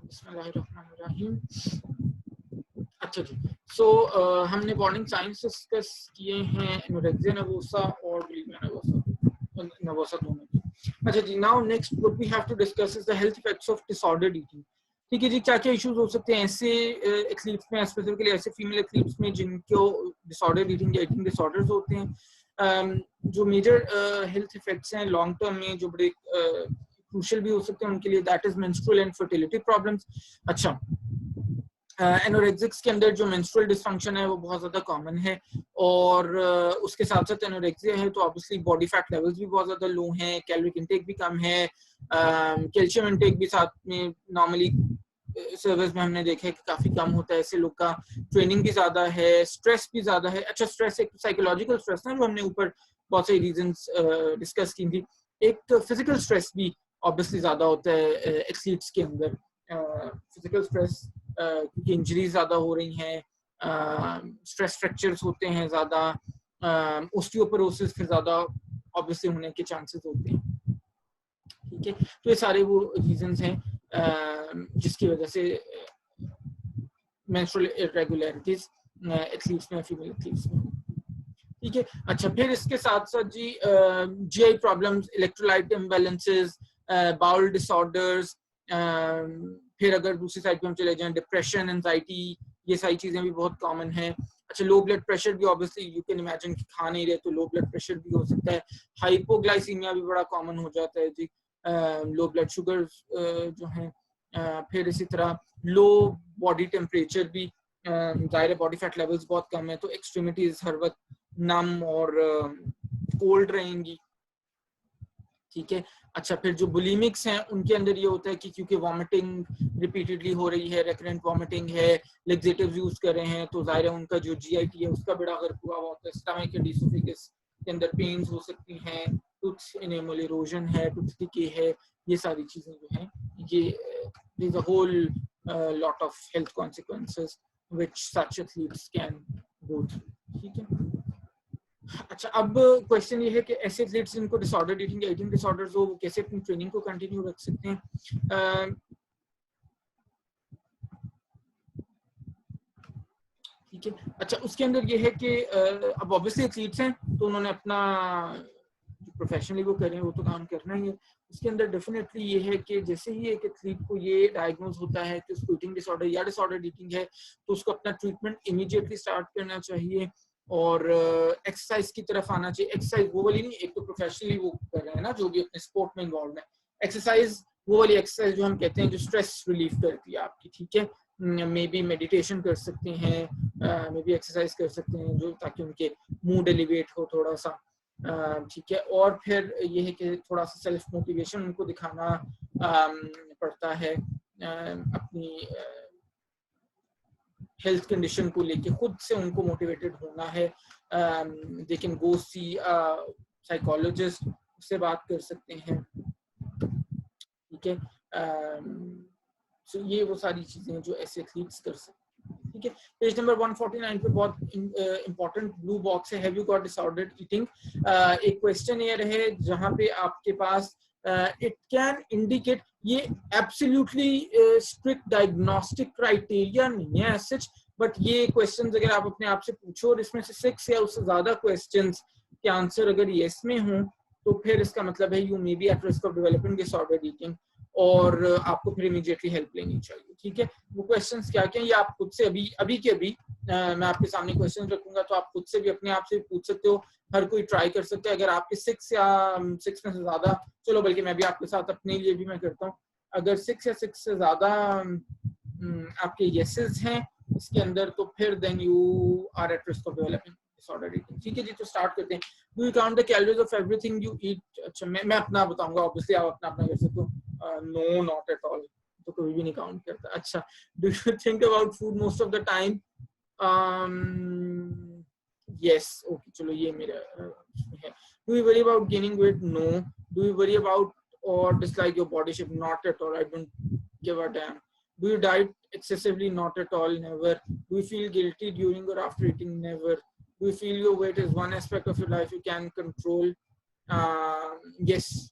बिस्मिल्लाहिर्रहमानिर्रहीम। अच्छा जी, हमने बॉन्डिंग साइंस डिस्कस किए हैं एनोरेक्सिया नर्वोसा और बुलिमिया नर्वोसा दोनों की। अच्छा जी, now next what we have to discuss is the health effects of disordered eating. ठीक है जी, क्या क्या इश्यूज हो सकते हैं ऐसे एथलीट्स में, स्पेसिफिकली ऐसे फीमेल एथलीट्स में जिनको डिसऑर्डर्ड ईटिंग या ईटिंग डिसऑर्डर्स होते हैं। जो मेजर हेल्थ इफेक्ट्स हैं लॉन्ग टर्म में जो बड़े क्रूशियल भी हो सकते हैं उनके लिए, that is menstrual and fertility problems. अच्छा, एनोरेक्सिक्स के अंदर जो मेंस्ट्रुअल डिसफंक्शन है वो बहुत ज्यादा कॉमन है, और उसके साथ साथ एनोरेक्सिया है तो ऑब्वियसली बॉडी फैट लेवल्स भी बहुत ज्यादा लो हैं, कैलोरिक इंटेक भी कम है, कैल्शियम इंटेक भी साथ में नॉर्मली सर्विस में हमने देखा है कि काफी कम होता है ऐसे लोग का, ट्रेनिंग भी ज्यादा है, स्ट्रेस भी ज्यादा है। अच्छा, स्ट्रेस एक साइकोलॉजिकल स्ट्रेस है जो हमने ऊपर बहुत सारी रीजंस डिस्कस की थी, एक फिजिकल स्ट्रेस भी ऑब्वियसली ज्यादा होता है एथलीट्स के अंदर। फिजिकल स्ट्रेस क्योंकि इंजरीज ज्यादा हो रही हैं, स्ट्रेस फ्रैक्चर्स होते हैं ज्यादा, ऑस्टियोपोरोसिस फिर ज्यादा ऑब्वियसली होने के चांसेस होते हैं। ठीक है, तो ये सारे वो रीजंस हैं जिसकी वजह से मेंस्ट्रुअल इरेगुलरिटीज एथलीट्स में, फीमेल एथलीट्स में। ठीक है, अच्छा, फिर इसके साथ साथ जी GI problems, electrolyte imbalances, bowel disorders, फिर अगर दूसरी साइड पे हम चले जाएं डिप्रेशन, एंजाइटी, ये सारी चीजें भी बहुत कॉमन है। अच्छा, लो ब्लड प्रेशर भी ऑब्वियसली यू कैन इमेजिन कि खा नहीं रहे तो लो ब्लड प्रेशर भी हो सकता है। हाइपोग्लाइसीमिया भी बड़ा कॉमन हो जाता है जी, लो ब्लड शुगर जो है। फिर इसी तरह लो बॉडी टेम्परेचर भी, जाहिर है बॉडी फैट लेवल्स बहुत कम है तो एक्सट्रीमिटीज हर वक्त नम और कोल्ड रहेंगी। ठीक है, अच्छा, फिर जो बुलिमिक्स हैं उनके अंदर ये होता है कि क्योंकि वॉमिटिंग रिपीटेडली हो रही है, रेकरेंट वॉमिटिंग है, लेक्सेटिव्स यूज कर रहे हैं तो जाहिर है उनका जो जीआईटी है उसका बेड़ा गर्क हुआ होता है, स्टमक के डिसोफेगस के अंदर पेन्स हो सकती हैं, टूथ इनेमल इरोजन है, टूथ डिके है, ये सारी चीजें जो हैं ये there's a whole lot of health consequences which such athletes can go through. ठीक है, अच्छा, अब क्वेश्चन ये है कि ऐसे एथलीट्स जिनको डिसऑर्डर्ड ईटिंग या ईटिंग डिसऑर्डर्स हो वो कैसे अपनी ट्रेनिंग को कंटिन्यू रख सकते हैं। ठीक है, अच्छा, उसके अंदर ये है कि अब ऑब्वियसली एथलीट्स हैं तो उन्होंने अपना प्रोफेशनली वो कर रहे हैं वो तो काम करना ही है। उसके अंदर डेफिनेटली ये है कि जैसे ही एक एथलीट को ये डायग्नोज होता है कि उसको ईटिंग डिसऑर्डर या डिसऑर्डर ईटिंग है तो उसको अपना ट्रीटमेंट इमीडिएटली स्टार्ट करना चाहिए और एक्सरसाइज की तरफ आना चाहिए। एक्सरसाइज वो वाली नहीं, एक तो प्रोफेशनली वो कर रहे हैं ना जो भी अपने स्पोर्ट में इन्वॉल्व है, एक्सरसाइज वो वाली एक्सरसाइज जो हम कहते हैं जो स्ट्रेस रिलीफ करती है आपकी। ठीक है, मे बी मेडिटेशन कर सकते हैं, मे बी एक्सरसाइज कर सकते हैं जो ताकि उनके मूड एलिवेट हो थोड़ा सा। ठीक है, और फिर ये है कि थोड़ा सा सेल्फ मोटिवेशन उनको दिखाना पड़ता है, अपनी हेल्थ कंडीशन को लेके खुद से उनको मोटिवेटेड होना है। They can go C psychologist, उससे बात कर सकते हैं। ठीक है, सो ये वो सारी चीजें जो ऐसे एथलीट्स कर सकते हैं। ठीक है, पेज नंबर 149 पे बहुत इंपॉर्टेंट ब्लू बॉक्स है, have you got disordered eating. एक क्वेश्चन ये रहे जहां पे आपके पास इट कैन इंडिकेट, ये एब्सोल्युटली स्ट्रिक्ट डायग्नोस्टिक क्राइटेरिया नहीं है सच, बट ये क्वेश्चंस अगर आप अपने आप से पूछो और इसमें से 6 या उससे ज्यादा क्वेश्चंस के आंसर अगर यस में हों तो फिर इसका मतलब है you may be eight risk of developing disordered eating और आपको फिर इमीडिएटली हेल्प लेनी चाहिए। ठीक है, वो क्वेश्चंस क्या क्या ये आप खुद से अभी के अभी मैं आपके सामने क्वेश्चन रखूंगा तो आप खुद से भी अपने आप से पूछ सकते हो, हर कोई ट्राई कर सकता है। अगर आपके 6 या 6 में से ज्यादा, चलो बल्कि मैं भी आपके साथ अपने लिए भी मैं करता हूँ, अगर 6 या 6 से ज्यादा आपके येसेस हैं इसके अंदर तो फिर then you are at risk of developing disorder eating. ठीक है जी, तो स्टार्ट करते हैं। Do you count the calories of everything you eat. अच्छा, मैं अपना बताऊंगा, ऑब्वियसली आप अपना अपना कर सकते हो। नो, नॉट एट ऑल, तो कोई भी नहीं काउंट करता। अच्छा, do you think about food most of the time. Yes, okay, चलो ये मेरा है। Do you worry about gaining weight. No. Do you worry about or dislike your body shape. Not at all, I don't give a damn. Do you diet excessively. Not at all, never. Do you feel guilty during or after eating. Never. Do you feel your weight is one aspect of your life you can control. Yes,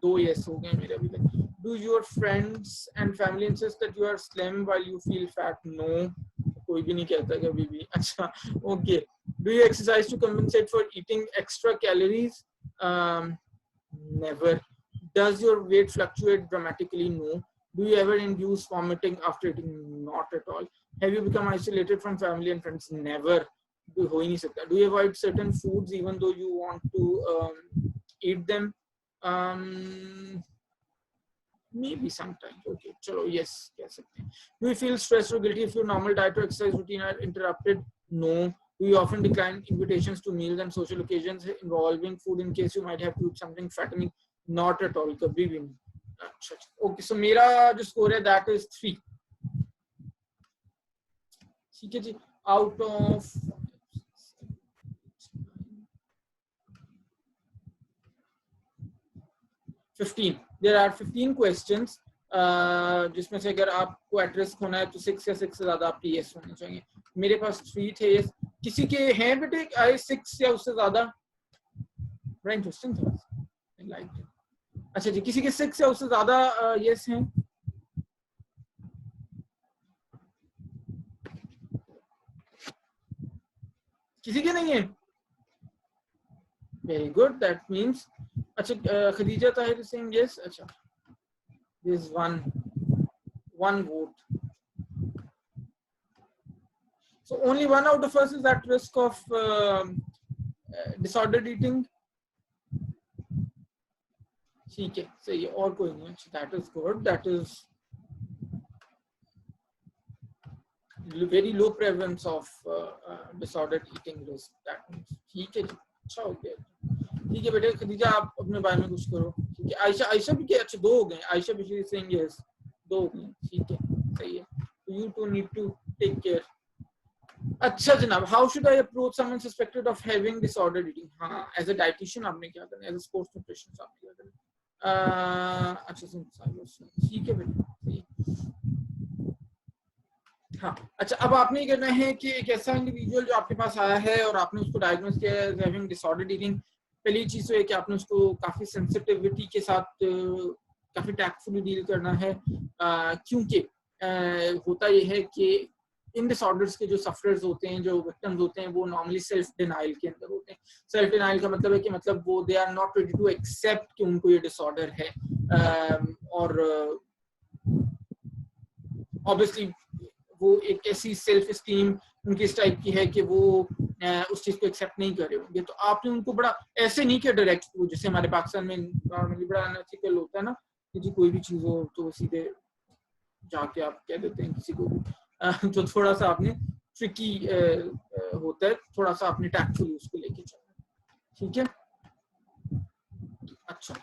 2 yes हो गए मेरे अभी तक. Do your friends and family insist that you are slim while you feel fat? No, कोई भी नहीं कहता कभी भी. अच्छा, okay. Do you exercise to compensate for eating extra calories? Never. Does your weight fluctuate dramatically? No. Do you ever induce vomiting after eating? Not at all. Have you become isolated from family and friends? Never. हो ही नहीं सकता. Do you avoid certain foods even though you want to eat them? Maybe sometimes. Okay, chalo, yes, कह सकते हैं. Do you feel stressed or guilty if your normal diet or exercise routine are interrupted? No. Do you often decline invitations to meals and social occasions involving food in case you might have to eat something fattening? Not at all. कभी भी नहीं. अच्छा, okay, so मेरा जो score है that is 3. ठीक है जी. Out of 15. There are 15 questions. जिसमें से अगर आपको एड्रेस होना है तो 6 या 6 से ज्यादा आपके यस होने चाहिए. मेरे पास 3 थे यस. किसी के हैं बेटे आई 6 या उससे ज्यादा? बड़ा इंटरेस्टिंग था. लाइक. अच्छा जी, किसी के 6 या उससे ज्यादा यस हैं? किसी के नहीं है? Very good. दैट मीन्स अच्छा, खदीजा ताहिर सिंह यस. अच्छा, there is one vote. So only one out of us is at risk of disordered eating. ठीक है, सही है. और कोई नहीं. That is good. That is very low prevalence of disordered eating risk. That means ठीक है जी. अच्छा हो गया. ठीक है बेटे. खदीजा आप अपने बारे में कुछ करो. ठीक है. आयशा भी क्या? अच्छा, 2 हो गए. आयशा भी saying yes. 2 हो गए. ठीक है, सही है. You two need to take care. अच्छा जनाब, how should I approach someone suspected of having disordered eating? हाँ, as a dietitian आपने क्या करना है, as a sports nutritionist आपने क्या करना है. अच्छा, ठीक है बेटा. हाँ, अच्छा, अब आपने ये करना है कि एक ऐसा इंडिविजुअल जो आपके पास आया है और आपने उसको डायग्नोस किया है हैविंग डिसऑर्डर्ड ईटिंग. पहली चीज तो है कि आपने उसको काफी सेंसिटिविटी के साथ काफी टैक्टफुली डील करना है. क्योंकि होता ये है कि इन डिसऑर्डर्स के जो सफरर्स होते हैं, जो विक्टिम्स होते हैं, वो नॉर्मली सेल्फ डिनाइल के अंदर होते हैं. सेल्फ डिनाइल का मतलब है कि मतलब वो they are not ready to accept कि उनको ये डिसऑर्डर है. और ऑब्वियसली वो एक ऐसी सेल्फ एस्टीम उनकी इस टाइप की है कि वो उस चीज को एक्सेप्ट नहीं कर रहे होंगे. तो आपने उनको बड़ा ऐसे नहीं किया डायरेक्ट, जैसे हमारे पाकिस्तान में नॉर्मली बड़ा अनएथिकल होता है ना कि जी कोई भी चीज हो तो सीधे जाके आप कह देते हैं किसी को भी. तो थोड़ा सा आपने ट्रिकी होता है, थोड़ा सा आपने टैक्टफुली उसको लेके चलना. ठीक है. अच्छा,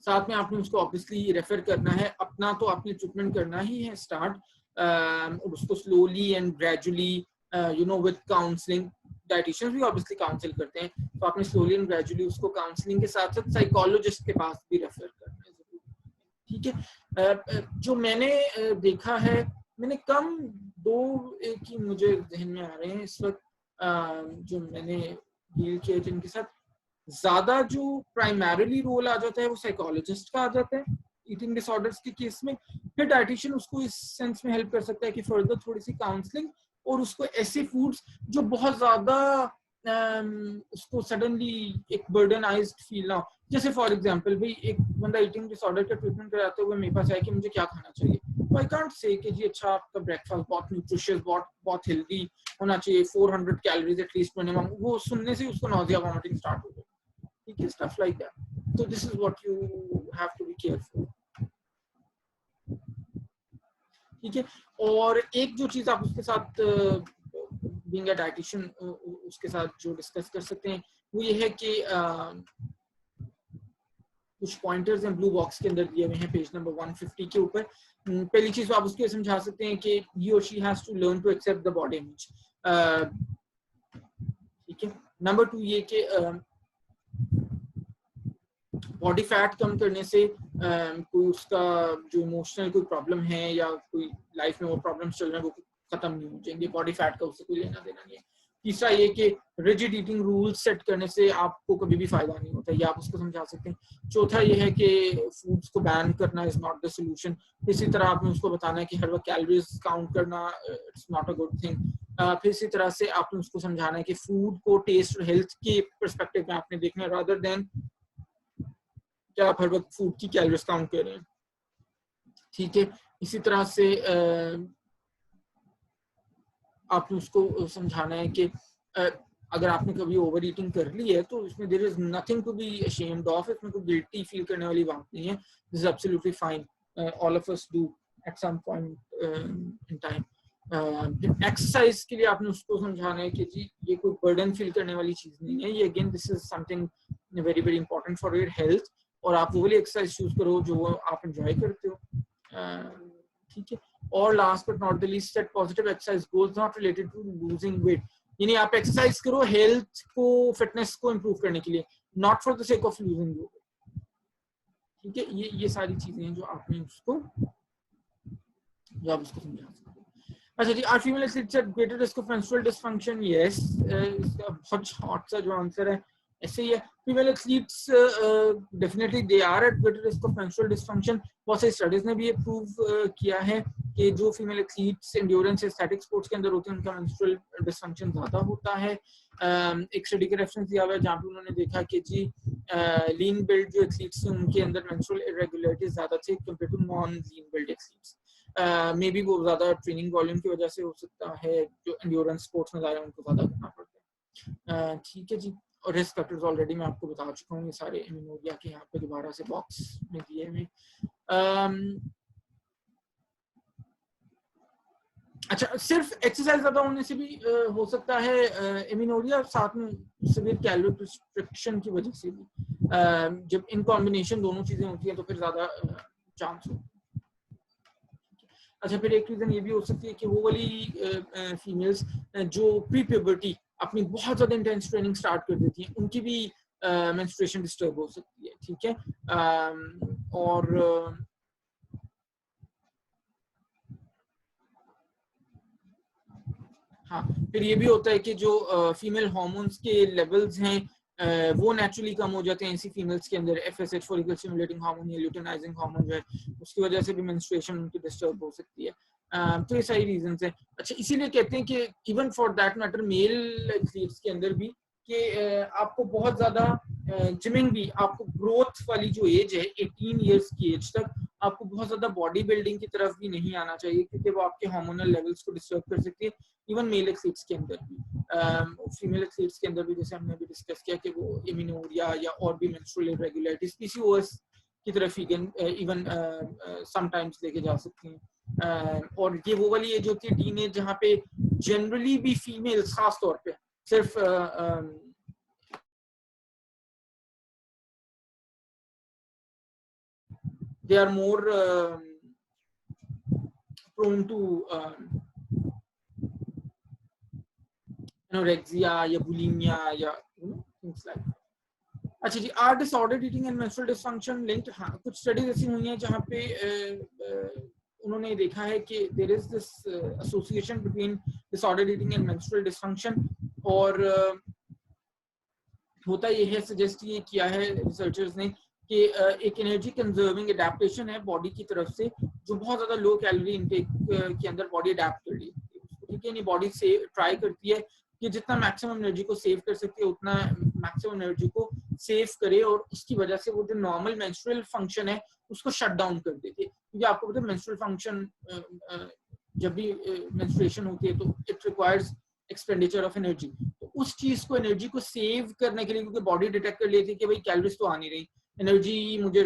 साथ में आपने उसको ऑब्वियसली रेफर करना है. अपना तो आपने ट्रीटमेंट करना ही है स्टार्ट, और उसको slowly and gradually with counselling. Dietitians भी ऑब्वियसली काउंसिल करते हैं, तो आपने स्लोली एंड ग्रेजुअली उसको काउंसलिंग के साथ साथ साइकोलॉजिस्ट के पास भी रेफर करना है. ठीक है. जो मैंने देखा है, मैंने कम 2 एक ही मुझे जहन में आ रहे हैं इस वक्त जो मैंने डील किया, जिनके साथ ज्यादा जो प्राइमरीली रोल आ जाता है वो साइकोलॉजिस्ट का आ जाता है ईटिंग डिसऑर्डर्स के केस में. फिर डाइटिशियन उसको इस सेंस में हेल्प कर सकता है कि फर्दर थोड़ी सी काउंसलिंग और उसको ऐसे फूड्स जो बहुत ज्यादा उसको सडनली एक बर्डनाइज्ड फील ना हो. जैसे फॉर एग्जांपल भाई एक बंदा ईटिंग डिसऑर्डर का ट्रीटमेंट कराते हुए मेरे पास आया कि मुझे क्या खाना चाहिए, तो आई कांट से कि जी अच्छा आपका ब्रेकफास्ट बहुत न्यूट्रिशियस, बहुत हेल्दी होना चाहिए, 400 कैलोरीज एटलीस्ट मिनिमम. वो सुनने से उसको नॉजिया वॉमिटिंग स्टार्ट हो जाए. ठीक है, stuff like that. So this is what you have to be careful. ठीक है. और एक जो चीज आप उसके साथ बीइंग अ डाइटिशियन उसके साथ जो डिस्कस कर सकते हैं वो ये है कि कुछ पॉइंटर्स हैं ब्लू बॉक्स के अंदर दिए हुए हैं पेज नंबर 150 के ऊपर. पहली चीज तो आप उसको समझा सकते हैं कि he or she has to learn to accept the body image. ठीक है. नंबर 2 ये कि बॉडी फैट कम करने से कोई उसका जो इमोशनल कोई प्रॉब्लम है या कोई लाइफ में वो प्रॉब्लम्स चल रहे हैं वो खत्म नहीं हो जाएंगे. बॉडी फैट का उससे कोई लेना देना नहीं है. तीसरा ये कि रिजिड ईटिंग रूल्स सेट करने से आपको कभी भी फायदा नहीं होता, ये आप उसको समझा सकते हैं। चौथा ये है कि फूड्स को बैन करना इज नॉट द सोल्यूशन। इसी तरह आपने उसको बताना है कि हर वक्त कैलोरीज काउंट करना it's not a good thing. फिर इसी तरह से आपने उसको समझाना है कि फूड को टेस्ट और हेल्थ के परस्पेक्टिव में आपने देखना है, रादर देन क्या आप हर वक्त फूड की कैलोरीज काउंट कर रहे हैं। ठीक है, इसी तरह से आपने उसको समझाना है कि अगर आपने कभी ओवर ईटिंग कर ली है तो इसमें there is nothing to be ashamed of, इसमें कोई गिल्टी फील करने वाली बात नहीं है, this is absolutely fine, all of us do at some point in time. Exercise के लिए आपने उसको समझाना है कि जी ये कोई बर्डन फील करने वाली चीज नहीं है, ये again this is something very very important for your health, और आप वो वाली एक्सरसाइज चूज करो जो आप एंजॉय करते हो। ठीक है, और last but not the least, set positive exercise goals not related to losing weight, यानी आप एक्सरसाइज करो हेल्थ को, फिटनेस को इंप्रूव करने के लिए, not for the sake of losing weight. ठीक है, ये सारी चीजें हैं जो आपने उसको समझा सकते हो। अच्छा जी, are female athletes at greater risk of menstrual dysfunction? Yes, इसका बहुत शॉर्ट सा जो आंसर है ऐसे ही है। Female athletes definitely they are at greater risk of menstrual dysfunction. बहुत सारी स्टडीज ने भी ये प्रूव किया है कि जो female athletes endurance aesthetic sports के अंदर होते हैं उनका मेंस्ट्रुअल डिसफंक्शन ज्यादा होता है। एक स्टडी का रेफरेंस दिया हुआ है जहाँ पे उन्होंने देखा कि जी लीन बिल्ड जो एथलीट्स थे उनके अंदर मेंस्ट्रुअल इरेगुलरिटीज ज्यादा थे compare to non lean build athletes. Maybe वो ज्यादा ट्रेनिंग वॉल्यूम की वजह से हो सकता है, जो एंड्योरेंस स्पोर्ट्स में ज़्यादा उनको ज्यादा करना पड़ता है। ठीक है जी, और रिस्क फैक्टर्स ऑलरेडी मैं आपको बता चुका हूँ, ये सारे एमिनोरिया के यहाँ पे दोबारा से बॉक्स में दिए हुए। अच्छा, सिर्फ एक्सरसाइज ज्यादा होने से भी हो सकता है एमिनोरिया, साथ में सिवियर कैलोरी रिस्ट्रिक्शन की वजह से भी, जब इन कॉम्बिनेशन दोनों चीजें होती हैं तो फिर ज्यादा चांस होता है। अच्छा, फिर एक रीजन ये भी हो सकती है कि वो वाली फीमेल्स जो प्री प्यूबर्टी अपनी बहुत ज्यादा इंटेंस ट्रेनिंग स्टार्ट कर देती हैं, उनकी भी मेंस्ट्रुएशन डिस्टर्ब हो सकती है। ठीक है, और हाँ, फिर ये भी होता है कि जो फीमेल हार्मोन्स के लेवल्स हैं वो नेचुरली कम हो जाते हैं ऐसी फीमेल्स के अंदर, एफएसएच फॉलिकल स्टिमुलेटिंग हार्मोन या ल्यूटेनाइजिंग हार्मोन जो है उसकी वजह से भी मेंस्ट्रुएशन उनकी डिस्टर्ब हो सकती है। तो ये सारी रीजंस हैं। अच्छा, इसीलिए कहते हैं कि even for that matter male athletes के अंदर भी कि आपको बहुत ज्यादा जिमिंग भी, आपको ग्रोथ वाली जो एज है 18 इयर्स की एज तक आपको बहुत ज्यादा बॉडी बिल्डिंग की तरफ भी नहीं आना चाहिए, क्योंकि वो आपके हार्मोनल लेवल्स को डिस्टर्ब कर सकती है। इवन मेल एथलीट्स के अंदर भी, फीमेल एथलीट्स के अंदर भी, जैसे हमने अभी डिस्कस किया कि वो एमिनोरिया या और भी मेंस्ट्रुअल इरेगुलरिटीज पीसीओएस की तरफ इवन समटाइम्स लेके जा सकती हैं। और ये वो वाली एज होती है टीनेज जहाँ पे जनरली भी फीमेल्स खास तौर पे सिर्फ they are more prone to anorexia या bulimia या things like that. अच्छा जी, are disordered eating and menstrual dysfunction linked? हाँ, कुछ स्टडीज ऐसी हुई हैं जहाँ पे उन्होंने देखा है कि there is this association between disordered eating and menstrual dysfunction, और होता ये है, सजेस्ट ये किया है रिसर्चर्स ने कि एक एनर्जी कंजर्विंग एडेप्टेशन है बॉडी की तरफ से, जो बहुत ज्यादा लो कैलोरी इनटेक के अंदर बॉडी अडेप्ट कर ली। ठीक है, बॉडी से ट्राई करती है कि जितना मैक्सिमम एनर्जी को सेव कर सकती है उतना मैक्सिमम एनर्जी को सेव करे, और उसकी वजह से वो जो नॉर्मल मेंस्ट्रुअल फंक्शन है उसको शट डाउन कर देती है। क्योंकि आपको पता है मेंस्ट्रुअल फंक्शन, जब भी मेंस्ट्रुएशन होती है तो it requires expenditure of energy, तो उस चीज को, एनर्जी को सेव करने के लिए, क्योंकि बॉडी डिटेक्ट कर लेती है कि भाई कैलोरीज तो आ नहीं रही, एनर्जी मुझे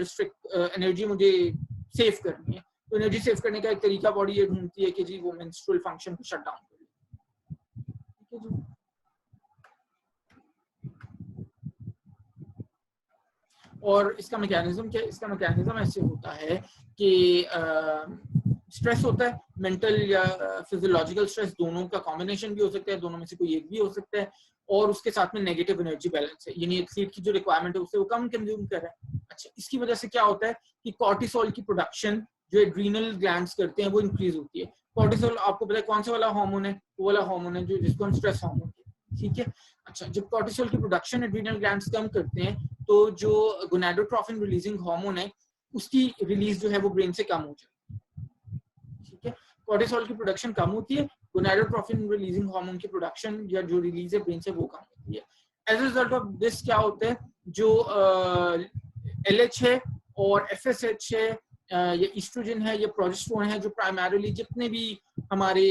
सेव करनी है, तो एनर्जी सेव करने का एक तरीका बॉडी ये ढूंढती है कि जी वो मेंस्ट्रुअल फंक्शन को शट डाउन कर ले। ठीक है जी, और इसका मैकेनिज्म क्या है? इसका मैकेनिज्म ऐसे होता है कि स्ट्रेस होता है, मेंटल या फिजियोलॉजिकल स्ट्रेस, दोनों का कॉम्बिनेशन भी हो सकता है, दोनों में से कोई एक भी हो सकता है, और उसके साथ में नेगेटिव एनर्जी बैलेंस है, यानी एथलीट की जो रिक्वायरमेंट है उससे वो कम कंज्यूम कर रहा है। अच्छा, इसकी वजह से क्या होता है कि कॉर्टिसोल की प्रोडक्शन जो एड्रीनल ग्लैंड्स करते हैं वो इंक्रीज होती है। कॉर्टिसोल आपको पता है कौन सा वाला हार्मोन है? वो वाला हार्मोन है जो जिसको हम स्ट्रेस हार्मोन कहते हैं। ठीक है। अच्छा, जब कॉर्टिसोल की प्रोडक्शन एड्रिनल ग्लैंड्स कम करते हैं तो जो गोनाडोट्रोफिन रिलीजिंग हार्मोन है उसकी रिलीज जो है वो ब्रेन से कम हो जाती है। ठीक है, कॉर्टिसोल की प्रोडक्शन कम होती है, गोनाडोट्रोफिन रिलीजिंग हार्मोन की प्रोडक्शन या जो रिलीज है ब्रेन से वो कम होती है। As a result of this क्या होता है, जो LH है और FSH है या ईस्ट्रोजन है या प्रोजेस्टेरोन है, जो प्राइमरीली जितने भी हमारे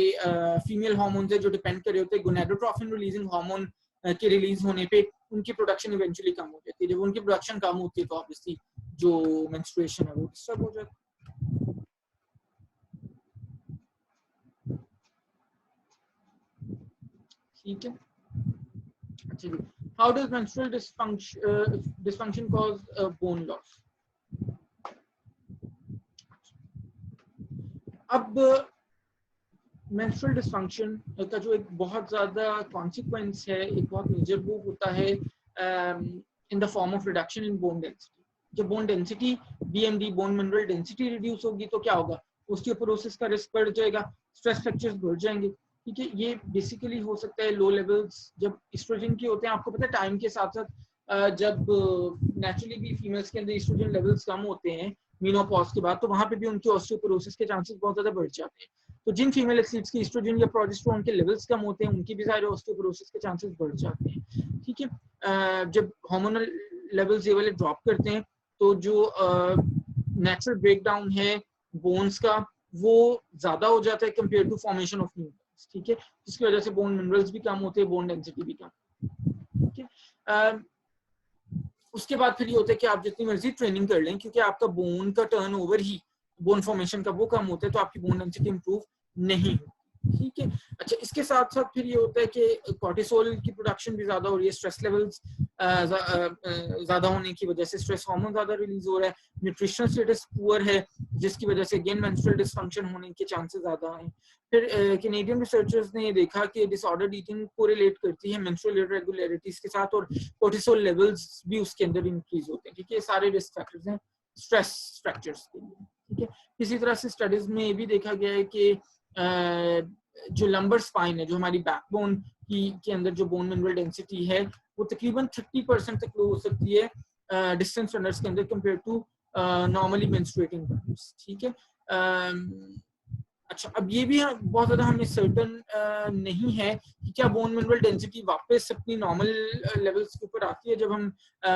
फीमेल हार्मोन्स है जो डिपेंड कर रहे होते हैं गोनाडोट्रोफिन रिलीजिंग हार्मोन के रिलीज होने पे, उनकी प्रोडक्शन इवेंचुअली कम हो जाती है। जब उनकी प्रोडक्शन कम होती है तो ऑब्वियसली जो मेंस्ट्रुएशन है वो डिस्टर्ब हो जाता है। ठीक है। अच्छा जी, how does menstrual dysfunction cause bone loss? अब मेंस्ट्रुअल डिसफंक्शन का जो एक बहुत ज्यादा कॉन्सिक्वेंस है, एक बहुत मेजर, वो होता है in the form of reduction in bone density. जब bone density BMD bone mineral density reduce होगी तो क्या होगा, ऑस्टियोपोरोसिस का रिस्क बढ़ जाएगा, स्ट्रेस फ्रैक्चर्स बढ़ जाएंगे। ठीक है, ये बेसिकली हो सकता है लो लेवल्स जब एस्ट्रोजन के होते हैं। आपको पता है टाइम के साथ साथ जब नेचुरली भी फीमेल्स के अंदर एस्ट्रोजन लेवल्स कम होते हैं मीनोपॉज के बाद, तो वहां पे भी उनके ऑस्टियोपोरोसिस के चांसेस बहुत ज्यादा बढ़ जाते हैं। तो जिन फीमेल एथलीट्स की एस्ट्रोजन या प्रोजेस्टेरोन के लेवल्स कम होते हैं उनकी भी सारे ऑस्टियोपोरोसिस के चांसेस बढ़ जाते हैं। ठीक है, जब हार्मोनल लेवल्स ये वाले ड्रॉप करते हैं तो जो नेचुरल ब्रेकडाउन है बोन्स का वो ज्यादा हो जाता है compare to formation of new bones. ठीक है, जिसकी वजह से बोन मिनरल्स भी कम होते हैं, बोन डेंसिटी भी कम। ठीक है, उसके बाद फिर ये होता है कि आप जितनी मर्जी ट्रेनिंग कर लें, क्योंकि आपका बोन का टर्नओवर ही बोन फॉर्मेशन का वो कम होता है, तो आपकी बोन डेंसिटी इंप्रूव नहीं होती। ठीक है। अच्छा, इसके साथ साथ फिर ये होता है कि कॉर्टिसोल की प्रोडक्शन भी ज्यादा हो रही है, स्ट्रेस लेवल्स ज्यादा होने की वजह से स्ट्रेस हार्मोन ज्यादा रिलीज हो रहा है, न्यूट्रिशनल स्टेटस पुअर है जिसकी वजह से अगेन मेंस्ट्रुअल डिसफंक्शन होने के चांसेस ज्यादा हैं। फिर कैनेडियन रिसर्चर्स ने ये देखा कि डिसऑर्डर्ड ईटिंग को रिलेट करती है मेंस्ट्रुअल इरेगुलरिटीज के साथ, और कॉर्टिसोल लेवल्स भी उसके अंदर इंक्रीज होते हैं। ठीक है, सारे रिस्क फैक्टर्स हैं स्ट्रेस फ्रैक्चर्स के लिए। ठीक है, इसी तरह से स्टडीज में ये भी देखा गया है कि जो लंबर स्पाइन है, जो हमारी बैकबोन के अंदर जो बोन मिनरल डेंसिटी है वो तकरीबन 30% तक लो हो सकती है डिस्टेंस रनर्स के अंदर compare to normally menstruating runners. ठीक है। अच्छा, अब ये भी बहुत ज्यादा हमें सर्टन नहीं है कि क्या बोन मिनरल डेंसिटी वापस अपनी नॉर्मल लेवल्स के ऊपर आती है जब हम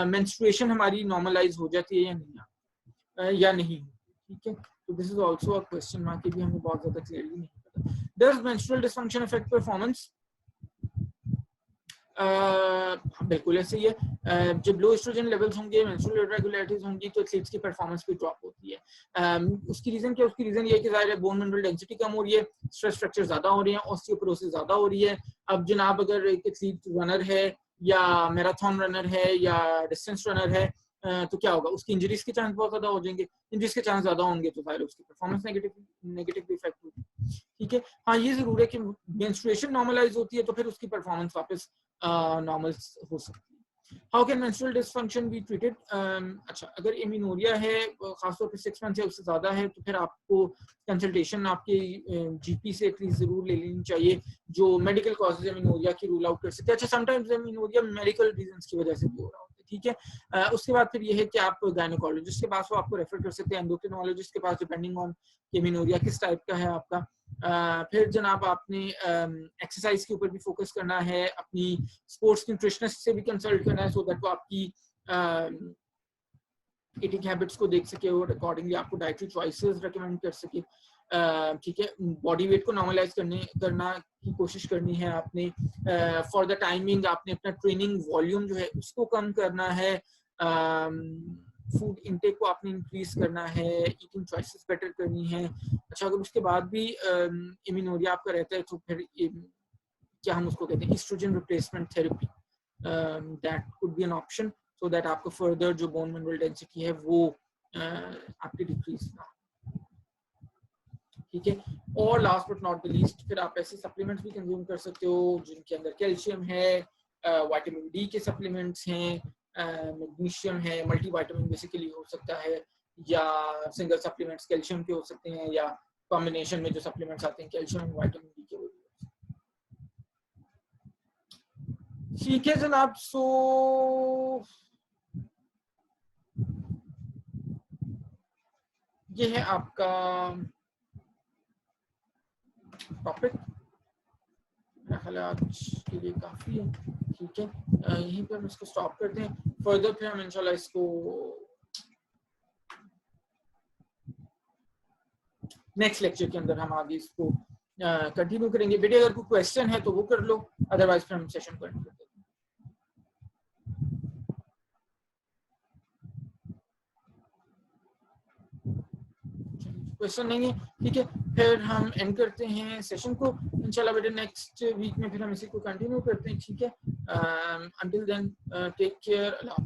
मेंस्ट्रुएशन हमारी नॉर्मलाइज हो जाती है या नहीं। ठीक है, तो this is also a question mark, भी हमें बहुत ज्यादा क्लियरली नहीं पता। Does menstrual dysfunction affect performance? बिल्कुल ऐसे ही है। जब लो एस्ट्रोजन लेवल्स होंगे, मेंस्ट्रुअल इरेगुलरिटीज होंगी, तो एथलीट्स की परफॉर्मेंस भी ड्रॉप होती है। उसकी रीजन क्या है? उसकी रीजन ये है कि जाहिर है बोन मिनरल डेंसिटी कम हो रही है, स्ट्रेस फ्रैक्चर ज्यादा हो रही है, ऑस्टियोपोरोसिस ज्यादा हो रही है। अब जनाब अगर एक एथलीट रनर है या मैराथन रनर है या डिस्टेंस रनर है तो क्या होगा, उसकी इंजरीज के चांस बहुत ज्यादा हो जाएंगे। इंजरीज के चांस ज्यादा होंगे तो जाहिर है उसकी परफॉर्मेंस नेगेटिव इफेक्ट होगी। ठीक है, हाँ ये जरूर है कि मेंस्ट्रुएशन नॉर्मलाइज होती है तो फिर उसकी परफॉर्मेंस वापस नॉर्मल हो सकती है। How can menstrual dysfunction be treated? अच्छा, अगर एमिनोरिया है खासतौर पे 6 मंथ या उससे ज्यादा है तो फिर आपको कंसल्टेशन आपके GP से एटलीस्ट जरूर ले लेनी चाहिए, जो मेडिकल कॉजेज एमिनोरिया की रूल आउट कर सकते हैं। अच्छा, समटाइम्स एमिनोरिया मेडिकल रीजंस की वजह से भी हो रहा होता है। ठीक है, उसके बाद फिर ये है कि आप गायनेकोलॉजिस्ट के पास वो आपको रेफर कर सकते हैं, एंडोक्रिनोलॉजिस्ट के पास, डिपेंडिंग ऑन एमिनोरिया किस टाइप का है आपका। फिर जनाब आपने एक्सरसाइज के ऊपर भी फोकस करना है, अपनी स्पोर्ट्स न्यूट्रिशनिस्ट से भी कंसल्ट करना है, सो दैट वो आपकी ईटिंग हैबिट्स को देख सके और अकॉर्डिंगली आपको डाइटरी चॉइसेस रेकमेंड कर सके। ठीक है, बॉडी वेट को नॉर्मलाइज करना की कोशिश करनी है आपने। फॉर द टाइमिंग आपने अपना ट्रेनिंग वॉल्यूम जो है उसको कम करना है, फूड इनटेक को आपने इंक्रीज करना है, ईटिंग चॉइसेस बेटर करनी है। अच्छा, अगर उसके बाद भी एमिनोरिया आपका रहता है तो फिर क्या हम उसको कहते हैं estrogen replacement therapy, that could be an option, so that आपको फर्दर जो बोन मिनरल डेंसिटी है वो आपकी डिक्रीज ना। ठीक है, और last but not the least फिर आप ऐसे सप्लीमेंट्स भी कंज्यूम कर सकते हो जिनके अंदर कैल्शियम है, विटामिन डी के सप्लीमेंट्स हैं, मैग्नीशियम है, मल्टीविटामिन बेसिकली हो सकता है, या सिंगल सप्लीमेंट्स कैल्शियम के हो सकते हैं, या कॉम्बिनेशन में जो सप्लीमेंट्स आते हैं कैल्शियम और विटामिन डी के। ठीक है जनाब, सो ये है आपका टॉपिक। मेरा ख्याल है आज के लिए काफी है। ठीक है, यहीं पे हम इसको स्टॉप करते हैं। फर्दर फिर हम इंशाल्लाह इसको नेक्स्ट लेक्चर के अंदर हम आगे इसको कंटिन्यू करेंगे। बेटे अगर कोई क्वेश्चन है तो वो कर लो, अदरवाइज फिर हम सेशन कंटिन्यू करते हैं। क्वेश्चन नहीं है, ठीक है, फिर हम एंड करते हैं सेशन को इंशाल्लाह। बेटे नेक्स्ट वीक में फिर हम इसी को कंटिन्यू करते हैं। ठीक है, अंटिल देन टेक केयर, अल्लाह।